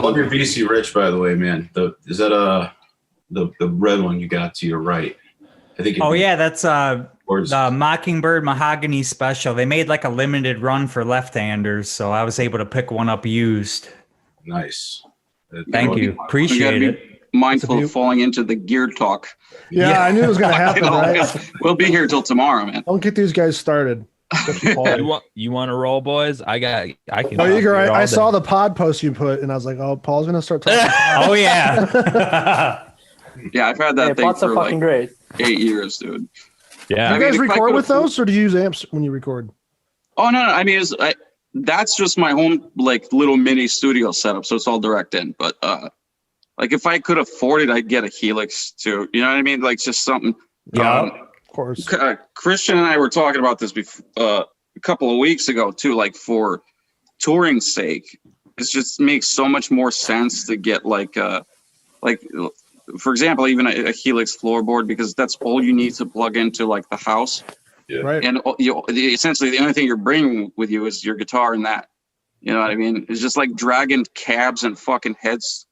love your VC Rich, by the way, man. Is that the red one you got to your right? I think. Oh yeah, that's the Mockingbird Mahogany Special. They made like a limited run for left-handers, so I was able to pick one up used. Nice. Thank you. Appreciate it. Mindful of falling into the gear talk. Yeah, I knew it was going to happen, right? We'll be here till tomorrow, man. Don't get these guys started. You want to roll, boys? I can. Oh, Igor, I saw the pod post you put, and I was like, oh, Paul's going to start talking. Oh, yeah. Yeah, I've had that thing for like great. 8 years, dude. Yeah. Do you guys record with those, or do you use amps when you record? Oh, no. I mean, that's just my home, like, little mini studio setup, so it's all direct in. But, like, if I could afford it, I'd get a Helix, too. You know what I mean? Like, just something. Yeah, of course. Christian and I were talking about this a couple of weeks ago, too, like, for touring's sake. It just makes so much more sense to get, like, for example, even a Helix floorboard, because that's all you need to plug into like the house. Yeah. Right. And essentially the only thing you're bringing with you is your guitar and that. You know what I mean? It's just like dragging cabs and fucking heads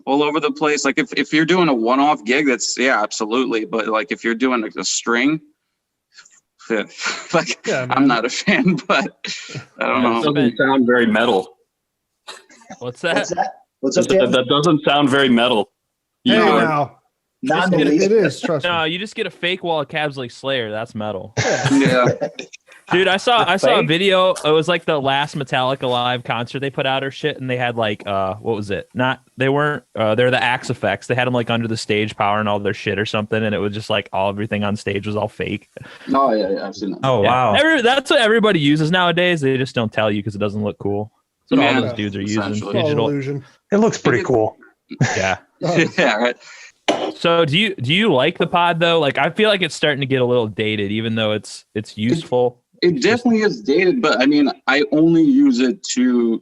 all over the place. Like if you're doing a one-off gig, that's absolutely. But like if you're doing a string, like I'm not a fan, but I don't know. It doesn't sound very metal. What's that? What's up, Dan? That doesn't sound very metal. Hey, now. Not in the least. It is, trust me. No, you just get a fake wall of cabs like Slayer. That's metal. Yeah. Dude, I saw a video. It was like the last Metallica live concert they put out or shit, and they had like what was it? They're the Axe Effects. They had them like under the stage power and all their shit or something, and it was just like everything on stage was all fake. Oh yeah, I've seen that. Oh wow. That's what everybody uses nowadays. They just don't tell you because it doesn't look cool. That's what all those dudes are using. Digital. Illusion. It looks pretty cool. Yeah. Yeah, right. So do you like the pod though? Like I feel like it's starting to get a little dated, even though it's useful. It definitely is dated, but I mean, I only use it to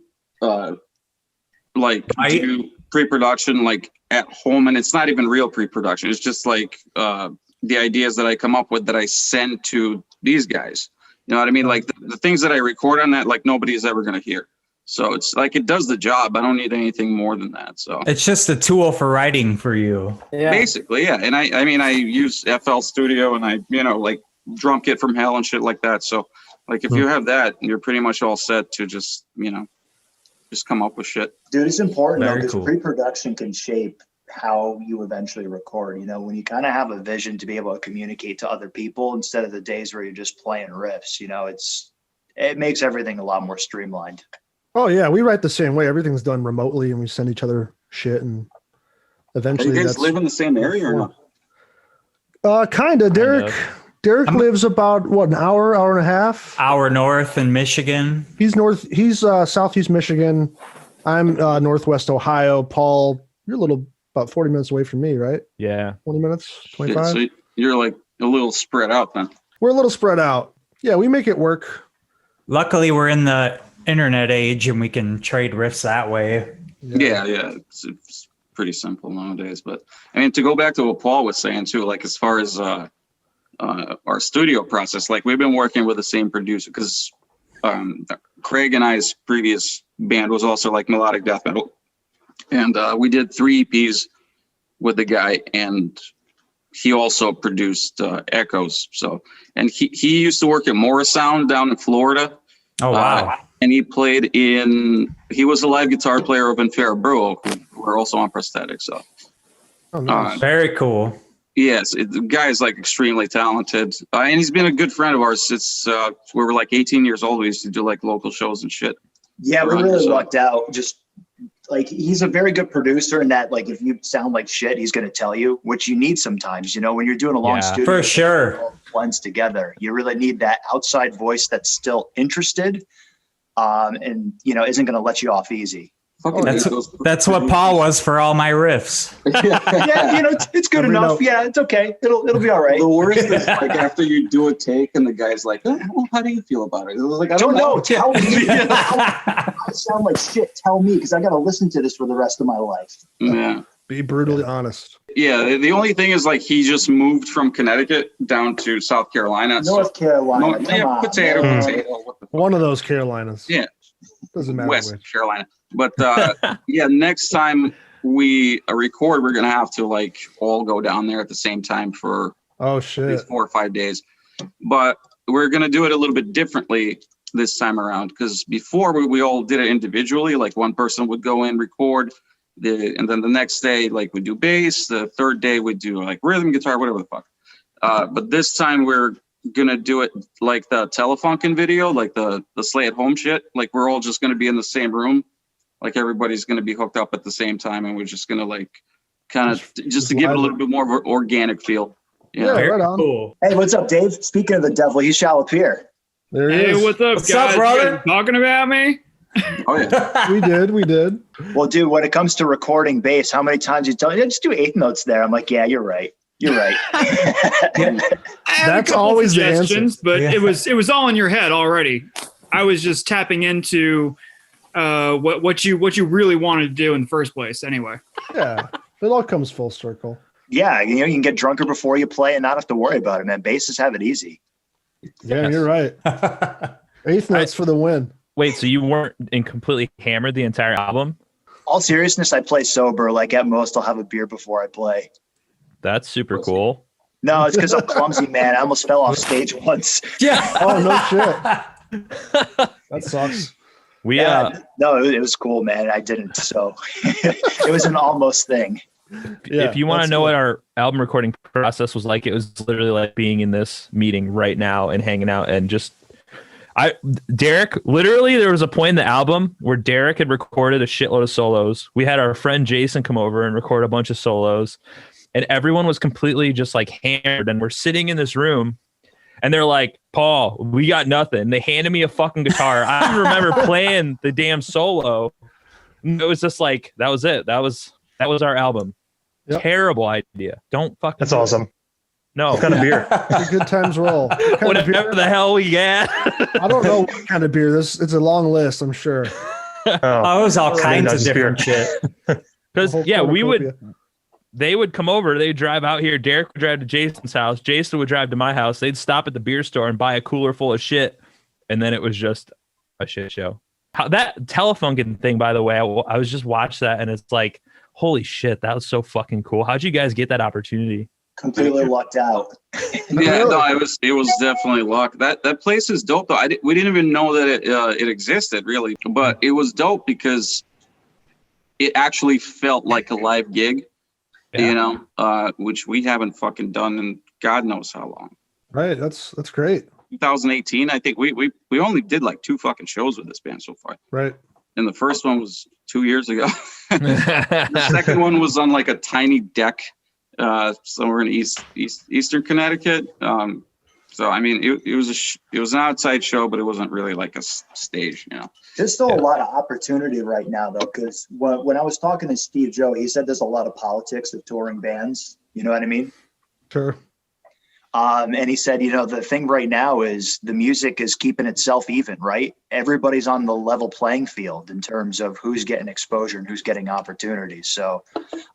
do pre-production like at home, and it's not even real pre-production. It's just like the ideas that I come up with that I send to these guys. You know what I mean? Like the things that I record on that, like nobody is ever going to hear. So it's like it does the job. I don't need anything more than that. So it's just a tool for writing for you. Yeah. Basically, yeah. And I mean, I use FL Studio and I, like drum kit from hell and shit like that. So like if you have that, you're pretty much all set to just, just come up with shit. Dude, it's important though, because cool. pre-production can shape how you eventually record. When you kind of have a vision to be able to communicate to other people instead of the days where you're just playing riffs, it makes everything a lot more streamlined. Oh yeah, we write the same way. Everything's done remotely, and we send each other shit, and eventually. Do you guys live in the same area or not? Kinda. Derek lives about an hour and a half. Hour north in Michigan. He's southeast Michigan. I'm northwest Ohio. Paul, you're about 40 minutes away from me, right? Yeah. 20 minutes, 25. Yeah, so you're like a little spread out then. We're a little spread out. Yeah, we make it work. Luckily, we're in the internet age and we can trade riffs that way. Yeah. It's pretty simple nowadays. But I mean, to go back to what Paul was saying too, like as far as our studio process, like we've been working with the same producer because Craig and I's previous band was also like melodic death metal, and we did 3 EPs with the guy, and he also produced Echoes. So, and he used to work at Morris Sound down in Florida. Oh wow. And he was a live guitar player of Infera Brew, who were also on prosthetics. So, nice. Very cool. Yes, the guy is like extremely talented, and he's been a good friend of ours since we were like 18 years old. We used to do like local shows and shit. Yeah, we really lucked out. Just like he's a very good producer in that, like if you sound like shit, he's going to tell you, which you need sometimes. When you're doing a long studio, for sure, it all blends together. You really need that outside voice that's still interested, and isn't going to let you off easy. That's what Paul was for all my riffs. Yeah, it's good enough. Yeah, it's okay. It'll be all right. The worst is like after you do a take and the guy's like, well, how do you feel about it? It was like, I don't know. Tell me. I sound like shit. Tell me, because I got to listen to this for the rest of my life. Yeah. Be brutally honest. Yeah, the only thing is like he just moved from Connecticut down to South Carolina. North Carolina. Potato. One of those Carolinas. Yeah. Doesn't matter West which. Carolina. But yeah, next time we record, we're gonna have to like all go down there at the same time for Oh at shit. least 4 or 5 days. But we're gonna do it a little bit differently this time around, because before we all did it individually. Like one person would go in, record, and then the next day like we do bass. The third day we do like rhythm guitar, whatever the fuck. But this time we're gonna do it like the Telefunken video, like the Slay at Home shit. Like we're all just gonna be in the same room, like everybody's gonna be hooked up at the same time, and we're just gonna like kind of just to give it a little bit more of an organic feel. Yeah, right on. Cool. Hey, what's up, Dave? Speaking of the devil, he shall appear. There he Hey, is. what's up, What's guys? up, brother? You guys talking about me? Oh yeah. We did. Well, dude, when it comes to recording bass, how many times you tell me, just do eighth notes there? I'm like, yeah, you're right. You're right. I had That's a couple always the answer. suggestions, but Yeah. it was all in your head already. I was just tapping into what you really wanted to do in the first place. Anyway, Yeah. It all comes full circle. Yeah, you can get drunker before you play and not have to worry about it, man. Basses have it easy. Yeah, you're right. Eighth notes for the win. Wait, so you weren't completely hammered the entire album? All seriousness, I play sober. Like at most, I'll have a beer before I play. That's super cool. No, it's because I'm clumsy, man. I almost fell off stage once. Yeah. Oh no shit. That sucks. We No, it was cool, man. I didn't. So it was an almost thing. Yeah, if you want to that's know cool. what our album recording process was like, it was literally like being in this meeting right now and hanging out and just Derek, literally there was a point in the album where Derek had recorded a shitload of solos. We had our friend Jason come over and record a bunch of solos, and everyone was completely just like hammered, and we're sitting in this room and they're like, Paul, we got nothing. They handed me a fucking guitar. I don't remember playing the damn solo. It was just like, that was it. That was our album. Yep. Terrible idea. Don't fucking That's do it. awesome. No. What kind of beer? The good times roll. What kind of Whatever beer? the hell we got. I don't know what kind of beer. It's a long list, I'm sure. Oh, it was all kinds of just beer. different shit. The Because whole yeah, cornucopia. they would come over, they'd drive out here. Derek would drive to Jason's house. Jason would drive to my house. They'd stop at the beer store and buy a cooler full of shit. And then it was just a shit show. That Telefunken thing, by the way, I was just watched that and it's like, holy shit, that was so fucking cool. How'd you guys get that opportunity? Completely lucked out. Yeah, no, it was definitely luck. That place is dope though. We didn't even know that it existed really, but it was dope because it actually felt like a live gig, you know, which we haven't fucking done in God knows how long. Right. That's great. 2018, I think we only did like 2 fucking shows with this band so far, Right. and the first one was 2 years ago. The second one was on like a tiny deck somewhere in eastern Connecticut. So I mean, it was an outside show, but it wasn't really like a stage, you know. There's still a lot of opportunity right now, though, because when I was talking to Steve Joe, he said there's a lot of politics of touring bands. You know what I mean? Sure. And he said, you know, the thing right now is the music is keeping itself even, right? Everybody's on the level playing field in terms of who's getting exposure and who's getting opportunities. So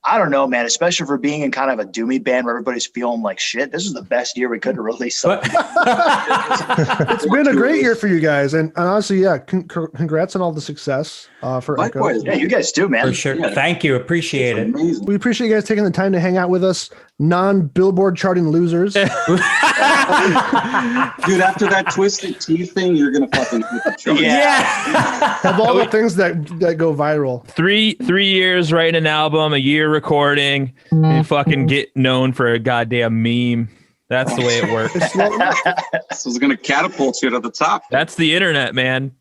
I don't know, man, especially for being in kind of a doomy band where everybody's feeling like shit. This is the best year we could have released something. It's been a great year for you guys. And honestly, yeah, congrats on all the success for Echo. Likewise, Yeah, you guys do, man. For sure. Yeah. Thank you. Appreciate it. Amazing. We appreciate you guys taking the time to hang out with us, non-Billboard charting losers. Dude, after that Twisted Tea thing, you're gonna fucking hit the chart. Yeah. Of all the things that go viral. 3 years writing an album, a year recording, and fucking get known for a goddamn meme. That's the way it works. It's slow. This is gonna catapult you to the top. That's the internet, man.